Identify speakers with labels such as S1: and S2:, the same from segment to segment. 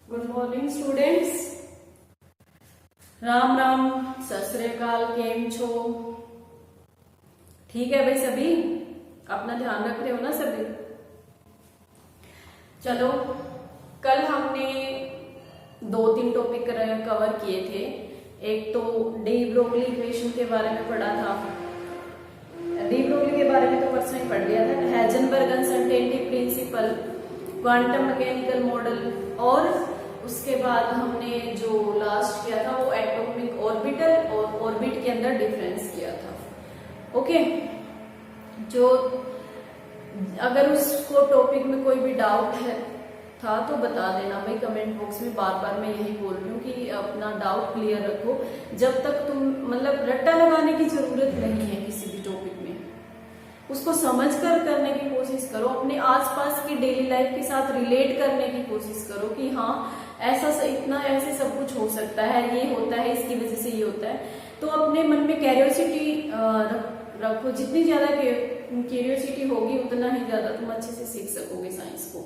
S1: Good morning students. Ram Ram, सत श्री अकाल, केम छो? ठीक है भाई, सभी अपना ध्यान रख रहे हो ना सभी? चलो, कल हमने 2-3 टॉपिक कवर किए थे। एक तो डी ब्रोगली इक्वेशन के बारे में पढ़ा था। डी ब्रोगली के बारे में तो परसों ही पढ़ लिया था। Heisenberg uncertainty principle, quantum mechanical model, और उसके बाद हमने जो लास्ट किया था वो एटॉमिक ऑर्बिटल और ऑर्बिट के अंदर डिफरेंस किया था। ओके, जो अगर उसको टॉपिक में कोई भी डाउट है था तो बता देना भाई कमेंट बॉक्स में। बार बार मैं यही बोल रही हूँ कि अपना डाउट क्लियर रखो। जब तक तुम मतलब रट्टा लगाने की जरूरत नहीं है किसी भी टॉपिक में, उसको समझकर करने की कोशिश करो। अपने आसपास की डेली लाइफ के साथ रिलेट करने की कोशिश करो कि हाँ ऐसा इतना ऐसे सब कुछ हो सकता है, ये होता है, इसकी वजह से ये होता है। तो अपने मन में क्यूरियोसिटी रखो। जितनी ज्यादा क्यूरियोसिटी होगी उतना ही ज्यादा तुम अच्छे से सीख सकोगे साइंस को।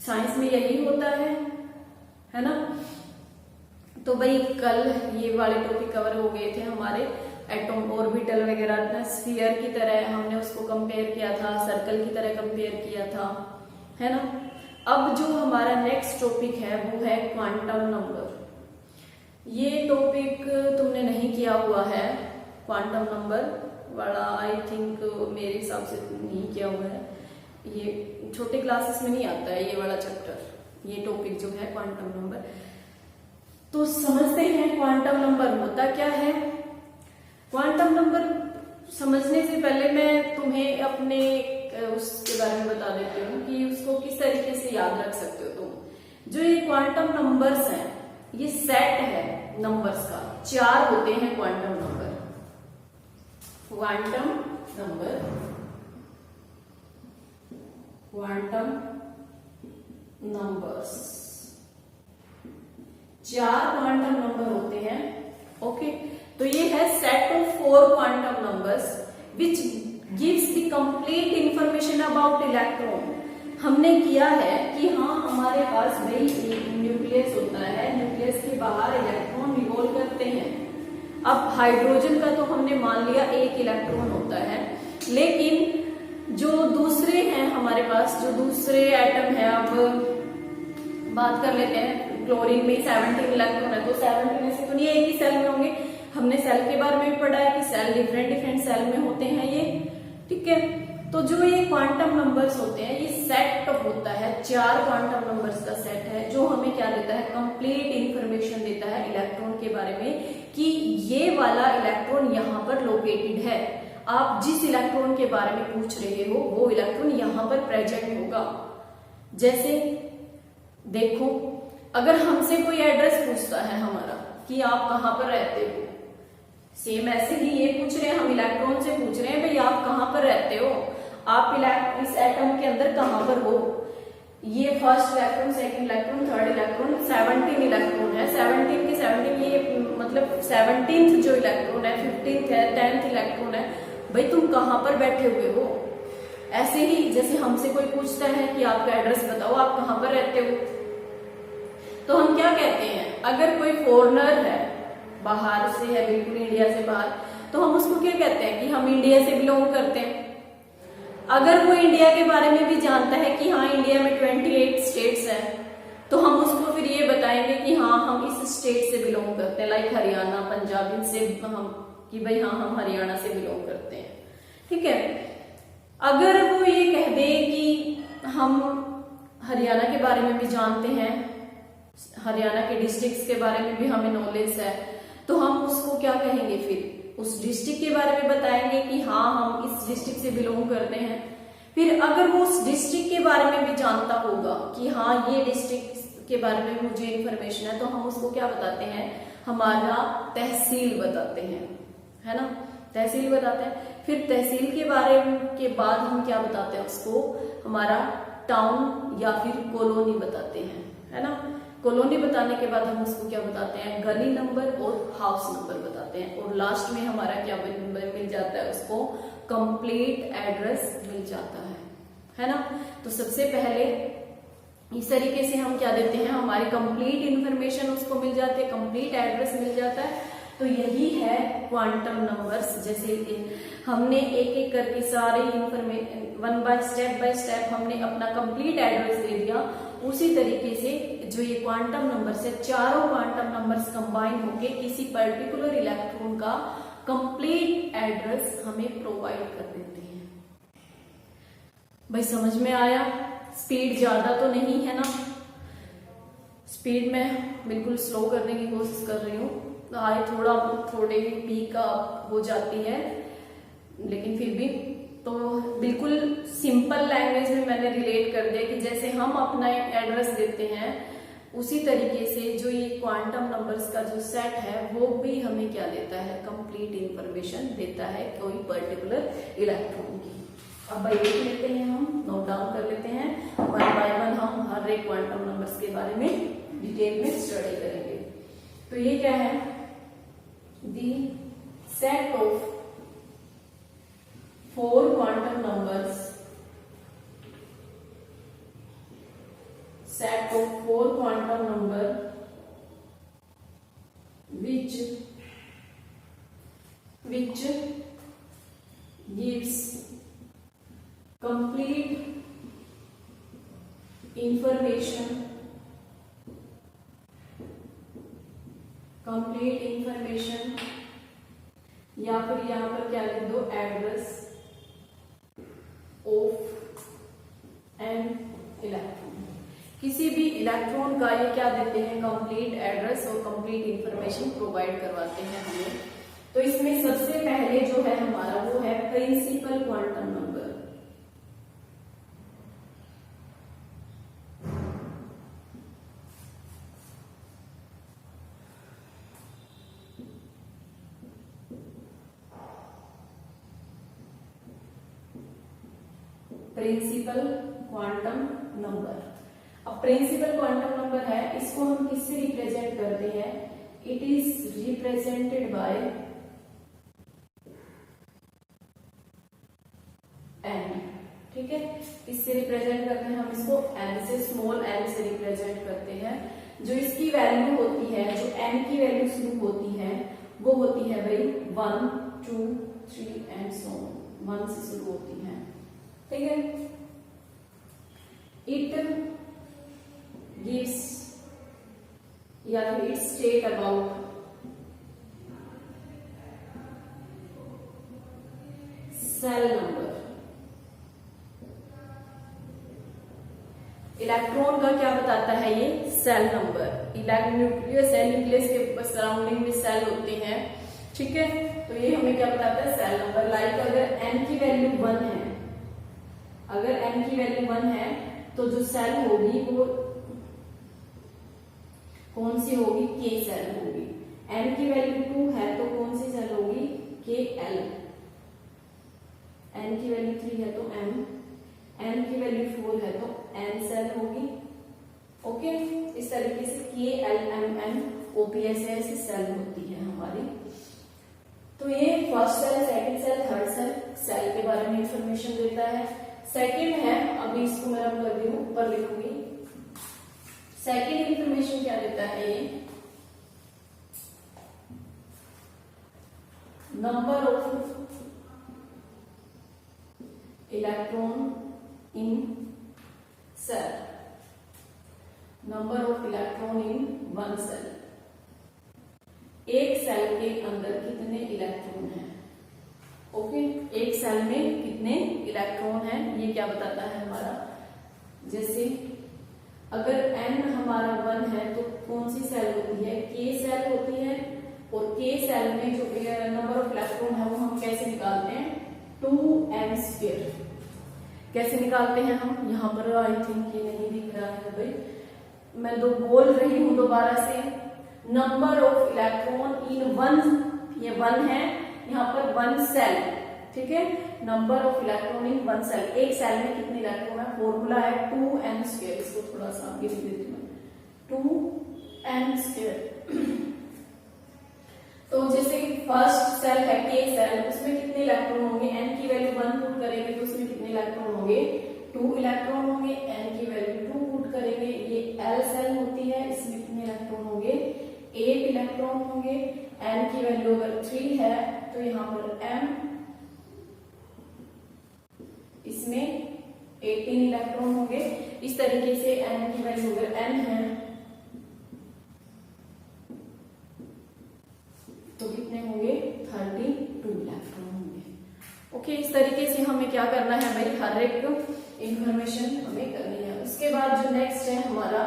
S1: साइंस में यही होता है ना? तो भाई कल ये वाले टॉपिक कवर हो गए थे हमारे। एटॉम, ऑर्बिटल वगैरह, स्फीयर की तरह हमने उसको कंपेयर किया था, सर्कल की तरह कंपेयर किया था, है ना? अब जो हमारा नेक्स्ट टॉपिक है वो है क्वांटम नंबर। ये टॉपिक तुमने नहीं किया हुआ है, क्वांटम नंबर वाला। आई थिंक मेरे हिसाब से नहीं किया हुआ है। ये छोटे क्लासेस में नहीं आता है ये वाला चैप्टर, ये टॉपिक जो है क्वांटम नंबर। तो समझते हैं क्वांटम नंबर होता क्या है। क्वांटम नंबर समझने से पहले मैं तुम्हें अपने उसके बारे में बता देती हूँ कि उसको किस तरीके से याद रख सकते हो तुम। जो ये क्वांटम नंबर्स हैं, ये सेट है नंबर्स का। 4 होते हैं quantum number. Quantum number, quantum numbers 4 quantum number होते हैं। ओके, तो ये है set of 4 quantum numbers which gives the complete information about electron. हमने किया है कि हाँ हमारे पास भाई एक न्यूक्लियस होता है, न्यूक्लियस के बाहर इलेक्ट्रॉन रिवॉल्व करते हैं। अब हाइड्रोजन का तो हमने मान लिया एक इलेक्ट्रॉन होता है, लेकिन जो दूसरे हैं हमारे पास, जो दूसरे एटम है, अब बात कर लेते हैं। क्लोरीन में 17 इलेक्ट्रॉन है, तो 17 में से तो नहीं एक ही सेल में होंगे। हमने सेल के बारे में भी पढ़ा है कि सेल डिफरेंट सेल में होते हैं ये, ठीक है? तो जो ये क्वांटम नंबर्स होते हैं, ये सेट होता है, 4 क्वांटम नंबर्स का सेट है, जो हमें क्या देता है, कंप्लीट इंफॉर्मेशन देता है इलेक्ट्रॉन के बारे में कि ये वाला इलेक्ट्रॉन यहाँ पर लोकेटेड है। आप जिस इलेक्ट्रॉन के बारे में पूछ रहे हो वो इलेक्ट्रॉन यहाँ पर प्रेजेंट होगा। जैसे देखो, अगर हमसे कोई एड्रेस पूछता है हमारा कि आप कहाँ पर रहते हो, सेम ऐसे ही ये पूछ रहे हैं, हम इलेक्ट्रॉन से पूछ रहे हैं भाई आप कहाँ पर रहते हो, आप इस एटम के अंदर कहाँ पर हो। ये first electron, second electron, third electron, 17 electron है। 17 के 17 ये मतलब 17th जो इलेक्ट्रॉन है, 15th है, 10th इलेक्ट्रॉन है। भाई तुम कहाँ पर बैठे हुए हो। ऐसे ही जैसे हमसे कोई पूछता है कि आपका एड्रेस बताओ, आप कहाँ पर रहते हो, तो हम क्या कहते हैं? अगर कोई फॉरेनर है, बाहर से है, बिल्कुल इंडिया से बाहर, तो हम उसको क्या कहते हैं कि हम इंडिया से बिलोंग करते हैं। अगर वो इंडिया के बारे में भी जानता है कि हाँ इंडिया में 28 स्टेट्स हैं, तो हम उसको फिर ये बताएंगे कि हाँ हम इस स्टेट से बिलोंग करते हैं, लाइक हरियाणा, पंजाब, इनसे हम कि भाई हाँ हम हरियाणा से बिलोंग करते हैं, ठीक है? अगर वो ये कह दे कि हम हरियाणा के बारे में भी जानते हैं, हरियाणा के डिस्ट्रिक्ट्स के बारे में भी हमें नॉलेज है, तो हम उसको क्या कहेंगे? फिर उस डिस्ट्रिक्ट के बारे में बताएंगे कि हाँ हम इस डिस्ट्रिक्ट से बिलोंग करते हैं। फिर अगर वो उस डिस्ट्रिक्ट के बारे में भी जानता होगा कि हाँ ये डिस्ट्रिक्ट के बारे में मुझे इंफॉर्मेशन है, तो हम उसको क्या बताते हैं? हमारा तहसील बताते हैं, है ना? तहसील बताते हैं। फिर तहसील के बारे के बाद हम क्या बताते हैं उसको? हमारा टाउन या फिर कॉलोनी बताते हैं, है ना? कॉलोनी बताने के बाद हम उसको क्या बताते हैं? गली नंबर और हाउस नंबर बताते हैं। और लास्ट में हमारा क्या मिल जाता है? उसको कंप्लीट एड्रेस मिल जाता है ना? तो सबसे पहले इस तरीके से हम क्या देते हैं, हमारी कंप्लीट इंफॉर्मेशन उसको मिल जाती है, कंप्लीट एड्रेस मिल जाता है। तो यही है क्वांटम नंबर्स। जैसे हमने एक एक करके सारे इंफॉर्मेशन वन बाय स्टेप हमने अपना कंप्लीट एड्रेस दे दिया, उसी तरीके से जो ये क्वांटम नंबर्स है, चारों क्वांटम नंबर्स कंबाइन होके किसी पर्टिकुलर इलेक्ट्रॉन का कंप्लीट एड्रेस हमें प्रोवाइड कर देते हैं। भाई समझ में आया? स्पीड ज्यादा तो नहीं है ना, स्पीड में बिल्कुल स्लो करने की कोशिश कर रही हूँ, आए थोड़े पीक हो जाती है, लेकिन फिर भी तो बिल्कुल सिंपल लैंग्वेज में मैंने रिलेट कर दिया कि जैसे हम अपना एड्रेस देते हैं, उसी तरीके से जो ये क्वांटम नंबर्स का जो सेट है वो भी हमें क्या देता है, कंप्लीट इंफॉर्मेशन देता है कोई पर्टिकुलर इलेक्ट्रॉन की। अब भाई देख लेते हैं, हम नोट डाउन कर लेते हैं, वन बाय वन हम हर एक क्वांटम नंबर्स के बारे में डिटेल में स्टडी करेंगे। तो ये क्या है, दी set of 4 quantum numbers, set of 4 quantum number which gives complete information या फिर यहां पर क्या लिख दो, एड्रेस ऑफ एन इलेक्ट्रॉन। किसी भी इलेक्ट्रॉन का ये क्या देते हैं, कंप्लीट एड्रेस और कंप्लीट इंफॉर्मेशन प्रोवाइड करवाते हैं हमें। तो इसमें सबसे पहले जो है हमारा वो है principal quantum number. Principal quantum number. अब प्रिंसिपल क्वांटम नंबर है, इसको हम किससे रिप्रेजेंट करते हैं, it is represented by n. ठीक है, इससे रिप्रेजेंट करते हैं हम इसको एन से, स्मॉल एन से रिप्रेजेंट करते हैं। जो इसकी वैल्यू होती है, जो एन की वैल्यू शुरू होती है वो होती है भाई 1 2 3 एंड सो ऑन, 1 से शुरू होती है। ठीक है, इट गिव्स या फिर it state about shell number. Electron का क्या बताता है ये, सेल नंबर। न्यूक्लियस है, न्यूक्लियस के सराउंडिंग में सेल होते हैं। ठीक है, तो ये हमें क्या बताता है, सेल नंबर। लाइक अगर एन की वैल्यू 1 है, अगर n की वैल्यू 1 है तो जो सेल होगी वो कौन सी होगी, k सेल होगी। n की वैल्यू 2 है तो कौन सी सेल होगी, kl। n की वैल्यू 3 है तो m, n की वैल्यू 4 है तो n सेल होगी। ओके, इस तरीके से KLMN OPS ऐसी सेल होती है हमारी। तो ये first shell, second shell, third shell के बारे में इंफॉर्मेशन देता है। सेकंड है, अभी इसको मैं रब कर दी हूं, ऊपर लिखूंगी। सेकंड इंफॉर्मेशन क्या देता है ये, number of electron in shell, number of electron in one shell. एक सेल के अंदर कितने इलेक्ट्रॉन हैं। ओके, एक सेल में कितने इलेक्ट्रॉन हैं ये क्या बताता है हमारा। जैसे अगर n हमारा 1 है तो कौन सी सेल होती है, k सेल होती है। और k सेल में जो नंबर ऑफ इलेक्ट्रॉन है वो हम कैसे निकालते हैं, 2n²। कैसे निकालते हैं हम, यहाँ पर आई थिंक ये नहीं दिख रहा है भाई, मैं बोल रही हूं दोबारा से। Number of electron in one, ये 1 है यहाँ पर 1 सेल। ठीक है, number of electron in 1 shell, एक सेल में कितने इलेक्ट्रॉन है, फॉर्मूला है 2n²। इसको थोड़ा सा आगे लिख देती हूँ, 2n²। तो जैसे फर्स्ट सेल है k सेल, उसमें कितने इलेक्ट्रॉन होंगे, n की वैल्यू 1 पुट करेंगे तो उसमें कितने इलेक्ट्रॉन होंगे, 2 इलेक्ट्रॉन होंगे। n की वैल्यू 2 पुट करेंगे इलेक्ट्रॉन होंगे, n की वैल्यू अगर 3 है तो यहाँ पर m, इसमें 18 इलेक्ट्रॉन होंगे। इस तरीके से n की वैल्यू अगर n है तो कितने होंगे, 32 इलेक्ट्रॉन होंगे। ओके, इस तरीके से हमें क्या करना है भाई, हर एक इंफॉर्मेशन हमें करनी है। उसके बाद जो नेक्स्ट है हमारा,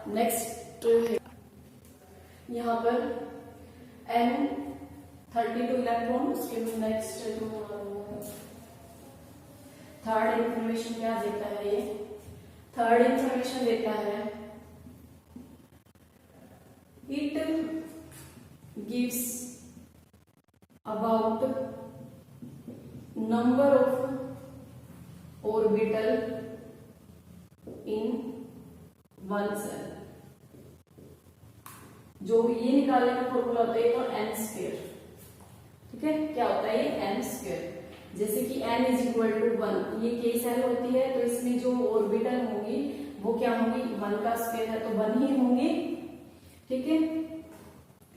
S1: नेक्स्ट है यहाँ पर n 32 इलेक्ट्रॉन। उसके बाद नेक्स्ट है जो थर्ड इंफॉर्मेशन क्या देता है, ये थर्ड इंफॉर्मेशन देता है, it gives about number of orbital in one shell. जो ये निकालने का फॉर्मूला होता है तो n स्क्वायर, ठीक है, क्या होता है ये n स्क्वायर। जैसे कि n इज इक्वल टू 1, ये के सेल होती है तो इसमें जो ऑर्बिटल होंगी वो क्या होंगी, 1 का स्क्वायर है तो 1 ही होंगी, ठीक है,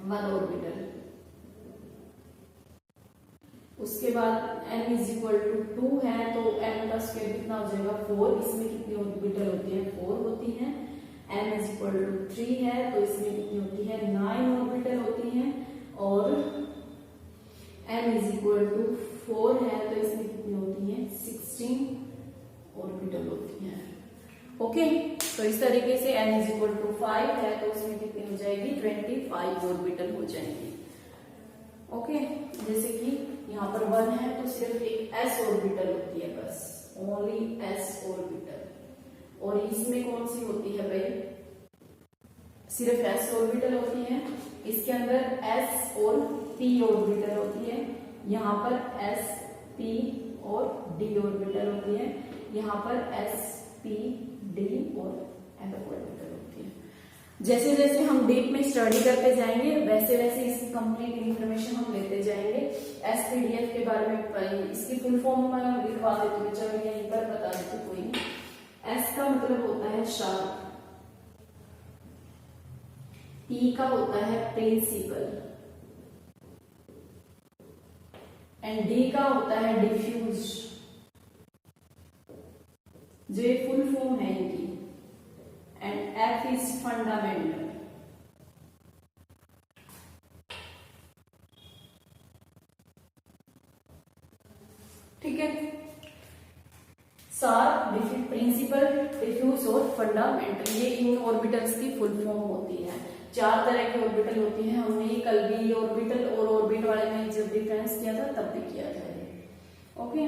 S1: 1 ऑर्बिटल। उसके बाद n इज इक्वल टू 2 है तो n का स्क्वायर कितना हो जाएगा, 4। इसमें कितनी ऑर्बिटल होती है, 4 होती है। n इज इक्वल टू 3 है तो इसमें कितनी होती है, 9 ऑर्बिटल होती है। और n इज इक्वल टू 4 है तो इसमें कितनी होती है, 16 ऑर्बिटल होती है। ओके, तो इस तरीके से n इज इक्वल टू 5 है तो उसमें कितनी हो जाएगी, 25 ऑर्बिटल हो जाएंगी। ओके, जैसे कि यहाँ पर 1 है तो सिर्फ एक s ऑर्बिटल होती है, बस ओनली s ऑर्बिटल। और इसमें कौन सी होती है भाई, सिर्फ s ऑर्बिटल होती है। इसके अंदर s और p ऑर्बिटल होती है, यहाँ पर s p और d ऑर्बिटल होती है, यहाँ पर s p d और f ऑर्बिटल होती है। जैसे जैसे हम डीप में स्टडी करते जाएंगे वैसे वैसे इसकी कंप्लीट इंफॉर्मेशन हम लेते जाएंगे। SPDF के बारे में इसकी फुल फॉर्म लिखवा देते हैं, चलो यहीं पर बता देते, कोई नहीं। S का मतलब होता है शार्प, P का होता है प्रिंसिपल, एंड D का होता है डिफ्यूज, जो ये फुल फॉर्म है इनकी। And F is fundamental. ठीक है, शार्प, प्रिंसिपल, डिफ्यूज और फंडामेंटल, ये इन ऑर्बिटल्स की फुल फॉर्म होती है। 4 तरह की ऑर्बिटल होती है, हमने कल भी ऑर्बिटल और ऑर्बिट वाले में जब डिफरेंस किया था तब भी किया था ये। ओके,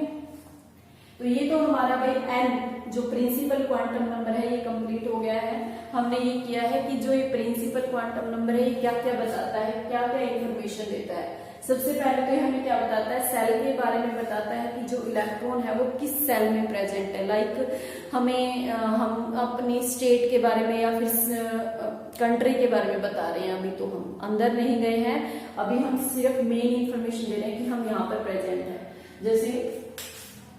S1: तो ये तो हमारा भाई n जो प्रिंसिपल क्वांटम नंबर है ये कंप्लीट हो गया है। हमने ये किया है कि जो ये प्रिंसिपल क्वांटम नंबर है ये क्या क्या बताता है, क्या क्या इंफॉर्मेशन देता है। सबसे पहले तो ये हमें क्या बताता है, सेल के बारे में बताता है कि जो इलेक्ट्रॉन है वो किस सेल में प्रेजेंट है। लाइक हमें हम अपनी स्टेट के बारे में या फिर कंट्री के बारे में बता रहे हैं, अभी तो हम अंदर नहीं गए हैं, अभी हम सिर्फ मेन इंफॉर्मेशन दे रहे हैं कि हम यहाँ पर प्रेजेंट है। जैसे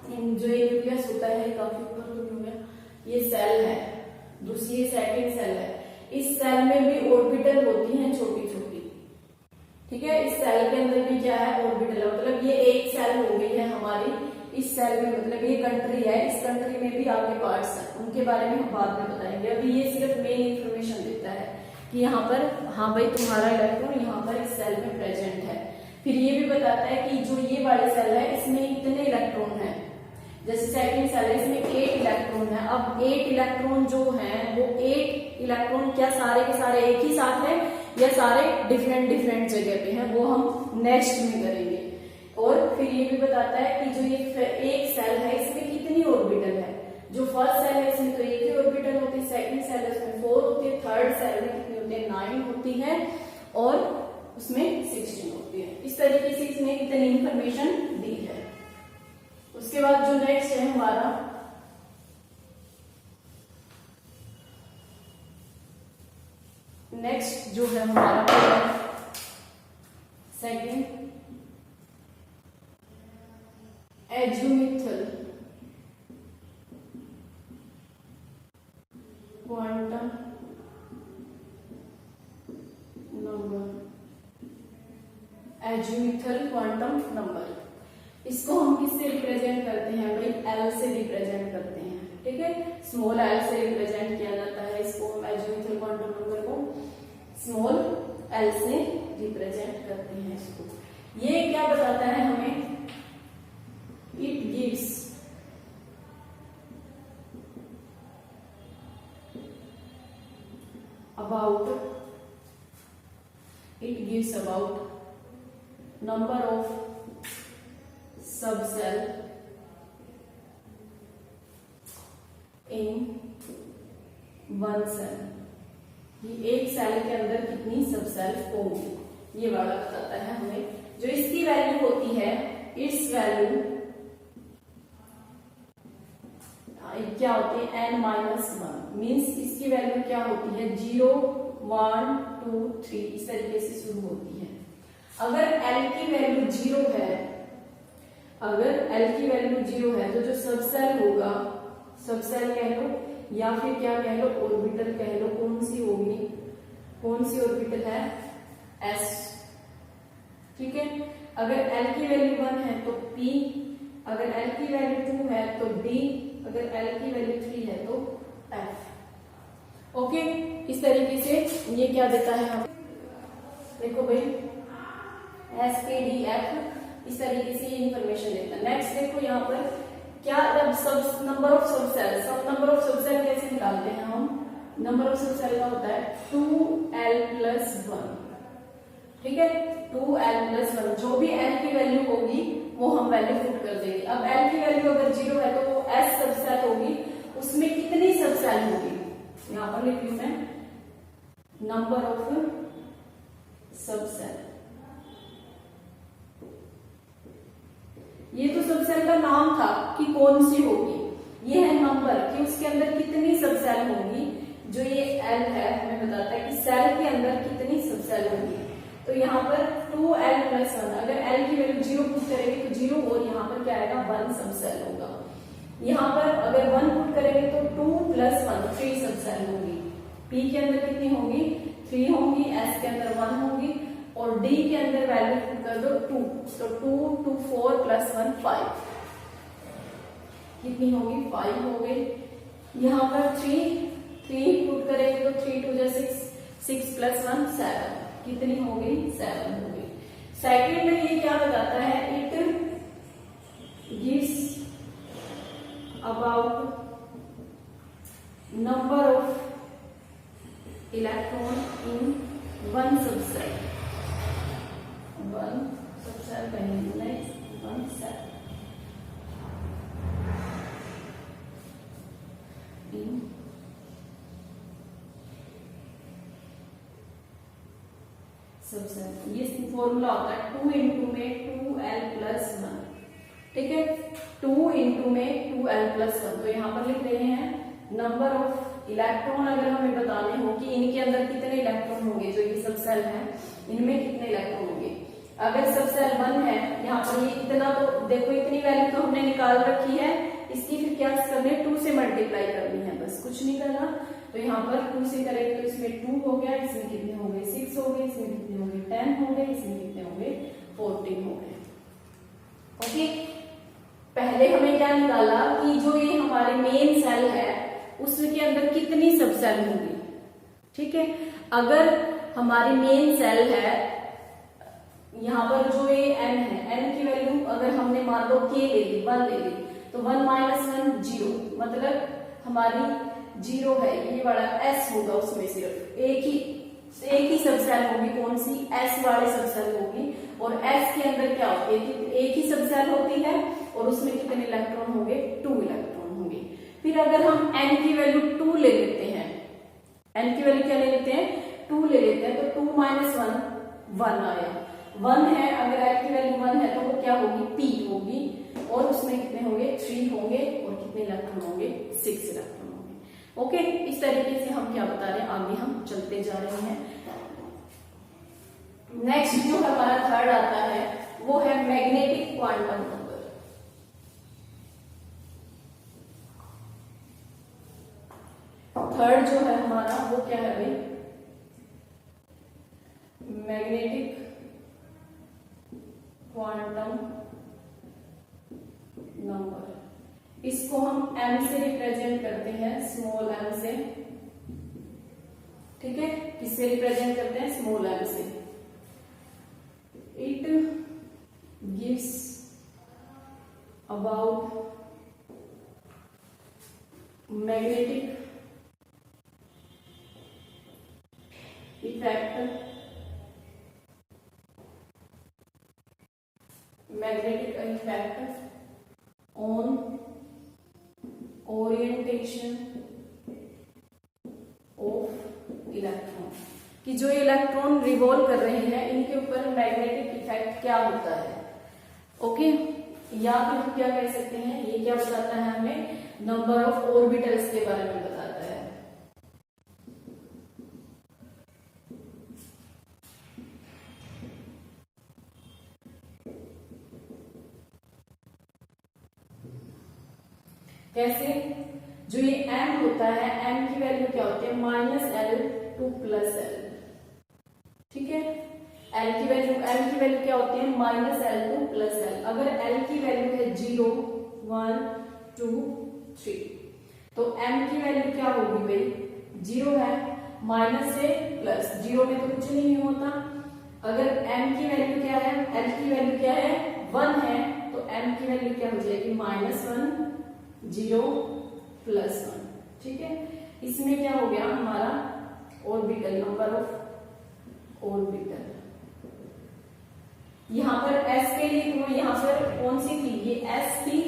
S1: जो ये न्यूक्लियस होता है, काफी ऊपर तो नहीं हो गया, ये सेल है, दूसरी सेकंड सेल है। इस सेल में भी ऑर्बिटल होती हैं छोटी छोटी, ठीक है। इस सेल के अंदर भी क्या है, ऑर्बिटल है, मतलब ये एक सेल हो गई है हमारी। इस सेल में मतलब ये कंट्री है, इस कंट्री में भी आगे पार्ट्स हैं, उनके बारे में हम बाद में बताएंगे। अभी ये सिर्फ मेन इंफॉर्मेशन देता है कि यहाँ पर हाँ भाई तुम्हारा इलेक्ट्रॉन यहाँ पर इस सेल में प्रेजेंट है। फिर ये भी बताता है कि जो ये वाली सेल है इसमें इतने इलेक्ट्रॉन है। जैसे सेकंड सेल है, इसमें 8 इलेक्ट्रॉन है। अब 8 इलेक्ट्रॉन जो है वो 8 इलेक्ट्रॉन क्या सारे के सारे एक ही साथ है या सारे डिफरेंट डिफरेंट जगह पे हैं, वो हम नेक्स्ट में करेंगे। और फिर ये भी बताता है कि जो ये एक सेल है इसमें कितनी ऑर्बिटल है। जो फर्स्ट सेल है इसमें तो एक ही ऑर्बिटल होती है, सेकंड सेल है उसमें 4 होती है, थर्ड सेल में कितनी होती है, 9 होती है, और उसमें 16 होती है। इस तरीके से इसने इतनी इंफॉर्मेशन दी है। उसके बाद जो नेक्स्ट है हमारा नेक्स्ट जो है हमारा second azimuthal quantum number. Azimuthal quantum number. इसको हम किससे रिप्रेजेंट करते हैं भाई, एल से रिप्रेजेंट करते हैं, ठीक है, स्मॉल एल से रिप्रेजेंट किया जाता है इसको, हम एजीमुथल क्वांटम नंबर को स्मॉल एल से रिप्रेजेंट करते हैं इसको। ये क्या बताता है हमें, it gives about number of subcell in one cell, ये एक सेल के अंदर कितनी सबसेल होंगी, ये वाला बताता है हमें। जो इसकी वैल्यू होती है, इट्स वैल्यू क्या होती है, n-1 मीन्स इसकी वैल्यू क्या होती है, 0 1 2 3 इस तरीके से शुरू होती है। अगर l की वैल्यू 0 है, अगर l की वैल्यू 0 है तो जो सबसेल होगा, सबसेल कह लो या फिर क्या कह लो, ऑर्बिटल कह लो, कौन सी होगी, कौन सी ऑर्बिटल है, s, ठीक है। अगर l की वैल्यू 1 है तो p, अगर l की वैल्यू 2 है तो d, अगर l की वैल्यू 3 है तो f। ओके, इस तरीके से ये क्या देता है हमें, देखो भाई s k d f, इस तरीके से ये इंफॉर्मेशन देता है। नेक्स्ट देखो यहाँ पर क्या, सब नंबर ऑफ सबसेल, सब नंबर ऑफ सबसेल कैसे निकालते हैं हम, नंबर ऑफ सबसेल का होता है 2l+1, ठीक है, 2l+1, जो भी l की वैल्यू होगी वो हम वैल्यू पुट कर देंगे। अब l की वैल्यू अगर 0 है तो वो s सबसेल होगी, उसमें कितनी सबसेल होगी, यहां पर लिख रही मैं, नंबर ऑफ सबसेल। ये तो सबसेल का नाम था कि कौन सी होगी, ये है नंबर कि उसके अंदर कितनी सबसेल होंगी। जो ये l है हमें बताता है कि सेल के अंदर कितनी सबसेल होगी। तो यहाँ पर 2l+1, अगर l की वैल्यू 0 पुट करेंगे तो 0, और यहाँ पर क्या आएगा, 1 सबसेल होगा। यहाँ पर अगर 1 पुट करेंगे तो 2+1 3 सबसेल होगी। p के अंदर कितनी होंगी, 3 होंगी, s के अंदर 1 होंगी, और d के अंदर वैल्यू पुट कर दो 2, तो 2 2 4 + 1 5, कितनी होगी, 5 हो गई। यहाँ पर 3 पुट करेंगे तो 3 2 6 6 + 1 7, कितनी हो गई, 7 हो गई। सेकंड में ये क्या बताता है, it gives about number of electron in one subshell, one subshell कहेंगे, नेक्स्ट वन सेल इन सबसेल। ये फॉर्मूला होता है 2 इंटू में 2l+1, ठीक है, 2 इंटू में 2l+1। तो यहाँ पर लिख रहे हैं नंबर ऑफ इलेक्ट्रॉन, अगर हमें बताने हो कि इनके अंदर कितने इलेक्ट्रॉन होंगे, जो ये सबसेल है इनमें कितने इलेक्ट्रॉन होंगे। अगर सबसेल 1 है, यहाँ पर ये इतना, तो देखो इतनी वैल्यू तो हमने निकाल रखी है, इसकी फिर क्या करनी है, 2 से मल्टीप्लाई करनी है, बस कुछ नहीं करना। तो यहाँ पर 2 से करेंगे तो इसमें 2 हो गया, इसमें कितने हो गए, 6 हो गए, इसमें कितने हो गए, 10 हो गए, इसमें कितने हो गए, 14 हो गए। ओके, पहले हमें क्या निकाला कि जो ये हमारे मेन सेल है उसके अंदर कितनी सबसेल होंगी, ठीक है। अगर हमारी मेन सेल है, यहाँ पर जो ये n है, n की वैल्यू अगर हमने मान लो k ले ली, 1 ले ली, तो 1 - 1 0, मतलब हमारी 0 है, ये वाला s होगा, उसमें सिर्फ एक ही सबसेल होगी, कौन सी, s वाले सबसेल होगी। और s के अंदर क्या होती है, एक ही सबसेल होती है, और उसमें कितने इलेक्ट्रॉन होंगे, 2 इलेक्ट्रॉन होंगे। फिर अगर हम n की वैल्यू 2 ले लेते हैं, n की वैल्यू क्या ले लेते हैं, 2 ले लेते हैं, तो 2 - 1 1 आया, 1 है, अगर l की वैल्यू 1 है तो वो क्या होगी, p होगी, और उसमें कितने होंगे, 3 होंगे, और कितने इलेक्ट्रॉन होंगे, 6 इलेक्ट्रॉन होंगे। ओके, इस तरीके से हम क्या बता रहे हैं, आगे हम चलते जा रहे हैं। नेक्स्ट जो हमारा थर्ड आता है वो है मैग्नेटिक क्वांटम नंबर। थर्ड जो है हमारा वो क्या है भाई, मैग्नेटिक क्वांटम नंबर। इसको हम m से रिप्रेजेंट करते हैं, स्मॉल m से। ठीक है, किससे रिप्रेजेंट करते हैं? स्मॉल m से। It gives about magnetic effect, magnetic effect on orientation of electron, कि जो इलेक्ट्रॉन रिवॉल्व कर रहे हैं इनके ऊपर मैग्नेटिक इफेक्ट क्या होता है। ओके, या फिर हम क्या कह सकते हैं, ये क्या बताता है हमें? नंबर ऑफ ऑर्बिटल्स के बारे में बताता है। कैसे? जो ये m होता है, m की वैल्यू क्या होती है? -l to +l। ठीक है, l की वैल्यू क्या होती है? -l to +l। अगर l की वैल्यू है 0, 1, 2, 3, तो m की वैल्यू क्या होगी भाई? 0 है, माइनस से प्लस, 0 में तो कुछ नहीं होता। अगर m की वैल्यू क्या है? l की वैल्यू क्या है? 1 है, तो m की वैल्यू क्या हो जाएगी? -1, 0, +1। ठीक है, इसमें क्या हो गया हमारा? Orbital, number of orbital. यहां पर s के लिए तो यहां पर कौन सी थी? ये s थी,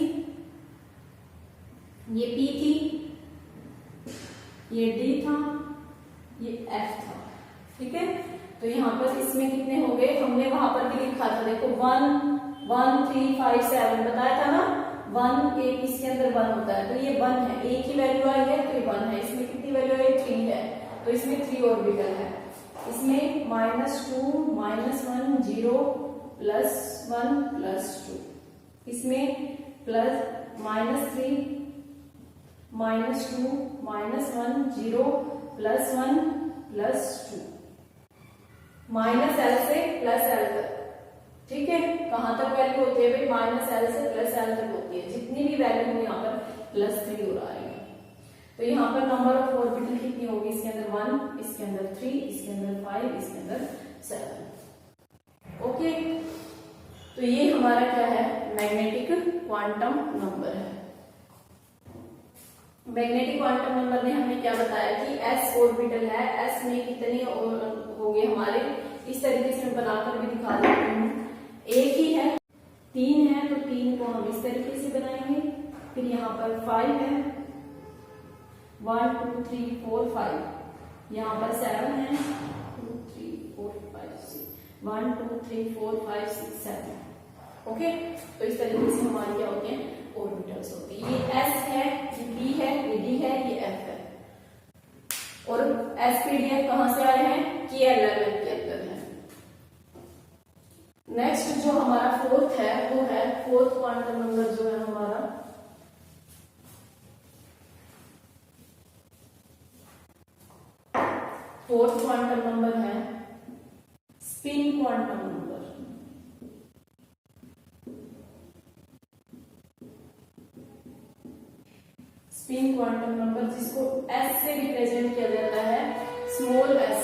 S1: ये p थी, ये d था, ये f था। ठीक है, तो यहां पर इसमें कितने हो गए? हमने वहां पर भी लिखा था, देखो 1, 1, 3, 5, 7 बताया था ना। 1 एक इसके अंदर 1 होता है, तो ये 1 है, एक ही वैल्यू आई है तो ये 1 है। इसमें कितनी वैल्यू है? 3 है, तो इसमें 3 ऑर्बिटल है। इसमें -2, -1, 0, +1, +2। इसमें प्लस -3, -2, -1, 0, +1, +2, -l से +l तक। ठीक है, कहां तक वैल्यू होती है भाई? -l से +l तक होती है। जितनी भी वैल्यू हो यहाँ पर +3 हो रहा है। तो यहाँ पर नंबर ऑफ ऑर्बिटल कितनी होगी? इसके अंदर 1, इसके अंदर 3, इसके अंदर 5, इसके अंदर 7। ओके, तो ये हमारा क्या है? मैग्नेटिक क्वांटम नंबर है। मैग्नेटिक क्वांटम नंबर में हमने क्या बताया कि s ऑर्बिटल है, s में कितने हो गए हमारे? इस तरीके से मैं बनाकर भी दिखा देती हूँ। एक ही है, 3 है, तो 3 को हम इस तरीके से बनाएंगे। फिर यहाँ पर 5 है, 1, 2, 3, 4, 5। यहाँ पर 7 है, 2, 3, 4, 5, 6, 1, 2, 3, 4, 5, 6, 7। ओके, तो इस तरीके से हमारे क्या होते हैं? ऑर्बिटल्स होते हैं। ये s है, ये p है, ये d है, ये f है। और s p d f कहां से आए हैं? k11 के अंदर है। नेक्स्ट जो हमारा फोर्थ है वो है फोर्थ क्वांटम नंबर, जो है हमारा फोर्थ क्वांटम नंबर है spin quantum number. Spin quantum number जिसको s से रिप्रेजेंट किया जाता है, small s।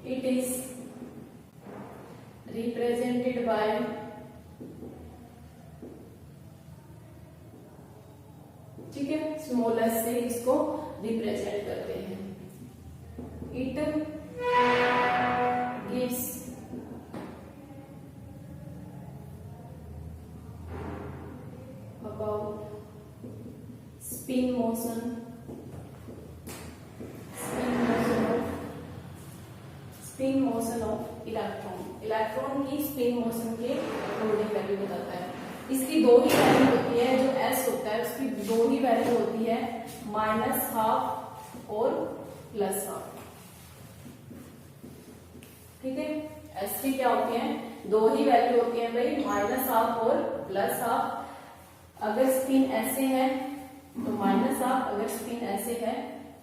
S1: It is represented bye ठीक है, स्मॉल s से इसको रिप्रेजेंट करते हैं। It gives about spin motion of electron की स्पिन मोशन के अकॉर्डिंग वैल्यू बताता है। इसकी दो ही वैल्यू होती है, जो s होता है उसकी दो ही वैल्यू होती है, -12 और +12। ठीक है, s की क्या होती है? दो ही वैल्यू होती है भाई, -12 और +12। अगर स्पिन ऐसे है तो -12, अगर स्पिन ऐसे है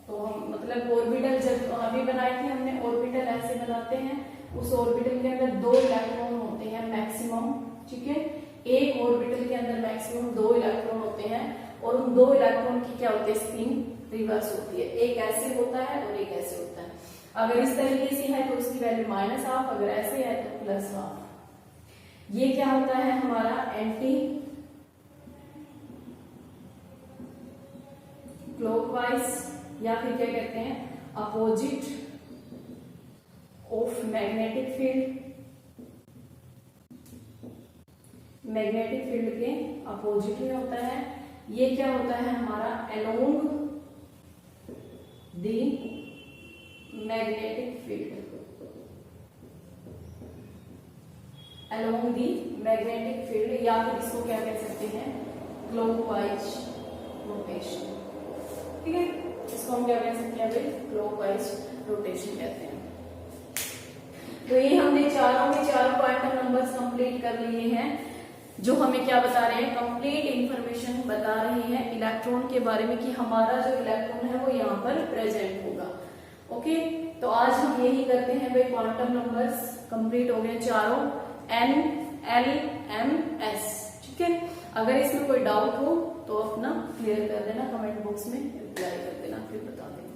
S1: तो हम मतलब ऑर्बिटल जब अभी बनाई थी हमने, ऑर्बिटल ऐसे बनाते हैं उस ऑर्बिटल के अंदर 2 इलेक्ट्रॉन होते हैं मैक्सिमम, ठीक है। एक ऑर्बिटल के अंदर मैक्सिमम 2 इलेक्ट्रॉन होते हैं और उन 2 इलेक्ट्रॉन की क्या होती है, स्पिन रिवर्स होती है। एक ऐसे होता है और एक ऐसे होता है। अगर इस तरीके से है तो उसकी वैल्यू -12, अगर ऐसे है तो +12। ये क्या होता है हमारा एंटी क्लॉकवाइज या फिर क्या कहते हैं opposite of magnetic field, magnetic field के अपोजिट में होता है। ये क्या होता है हमारा along the magnetic field, along the magnetic field, या फिर इसको क्या कह सकते हैं क्लॉकवाइज रोटेशन, ठीक है। इसको हम क्या कह सकते हैं भाई, क्लॉकवाइज रोटेशन कहते हैं। तो ये हमने चारों के चारों क्वांटम नंबर्स कंप्लीट कर लिए हैं, जो हमें क्या बता रहे हैं, कंप्लीट इंफॉर्मेशन बता रहे हैं इलेक्ट्रॉन के बारे में कि हमारा जो इलेक्ट्रॉन है वो यहाँ पर प्रेजेंट होगा। ओके, तो आज हम यही करते हैं भाई, क्वांटम नंबर्स कंप्लीट हो गए चारों, N, L, M, S, ठीक है। अगर इसमें कोई डाउट हो तो अपना क्लियर कर देना, कमेंट बॉक्स में रिप्लाई कर देना, फिर बता देना।